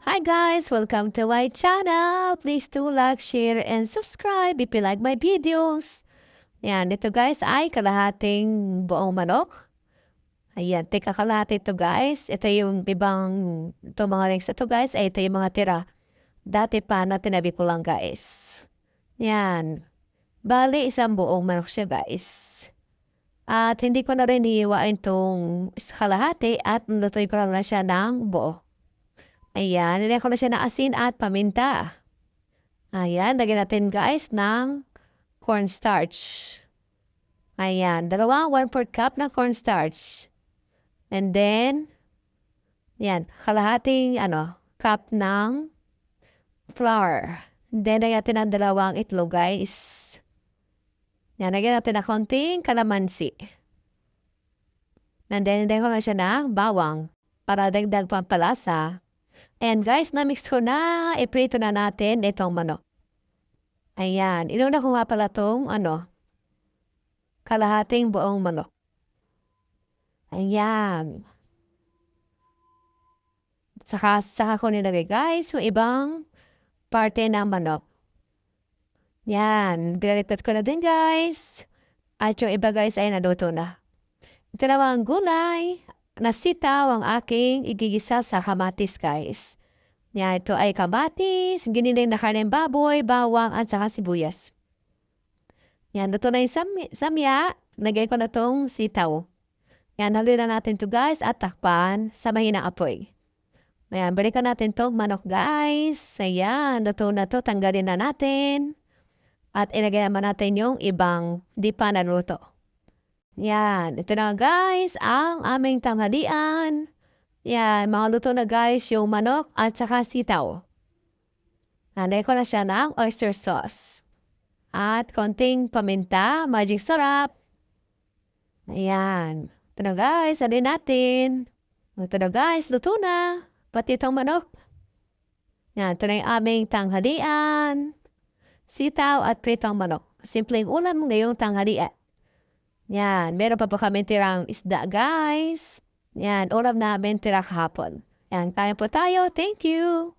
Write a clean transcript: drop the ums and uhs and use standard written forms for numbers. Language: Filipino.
Hi guys! Welcome to my channel! Please do like, share, and subscribe if you like my videos. Yan, ito guys ay kalahating buong manok. Ayan, teka kalahati ito guys. Ito yung ibang, ito mga links ito guys, ay ito yung mga tira. Dati pa na tinabi ko lang guys. Yan. Bali, isang buong manok siya guys. At hindi ko na rin hihiwain itong kalahati at lutuin ko lang na siya ng buo. Ayan, nilagyan ko na siya ng asin at paminta. Ayan, lagyan natin guys ng cornstarch. Ayan, 1/4 cup ng cornstarch. And then, yan, kalahating cup ng flour. And then, lagyan natin ng 2 itlog guys. Yan, lagyan natin ng konting kalamansi. And then, lagyan ko na siya ng bawang para dagdag pampalasa. And guys, na-mix ko na, iprito na natin itong manok. Ayan, inuna ko nga pala itong kalahating buong manok. Ayan. Saka ko nilagay guys yung ibang parte ng manok. Yan, binaliktad ko na din guys. At yung iba guys ay naluto na. Ito naman ang gulay na sitaw ang aking igigisa sa kamatis guys. Yan, ito ay kamatis, giniling na karneng baboy, bawang at saka sibuyas. Yan, luto na yung samya. Lagay ko na itong sitaw. Yan, haluin na natin to guys at takpan sa mahinang apoy. Ayan, balikan natin itong manok guys. Ayan, luto na to. Tanggalin na natin. At ilagay naman natin yung ibang di pa naluto. Yan, ito na guys ang aming tanghalian. Yan, mga luto na guys yung manok at saka sitaw. Lagay ko na siya ng oyster sauce. At konting paminta, magic sarap. Ayan. Ito na guys, alin natin. Ito na guys, luto na. Pati itong manok. Yan, ito na yung aming tanghalian. Sitaw at pritong manok. Simpleng ulam ngayong tanghalian. Yan, meron pa kami tirang isda guys. Yan, ulam namin tira kahapon. Yan, kaya po tayo. Thank you.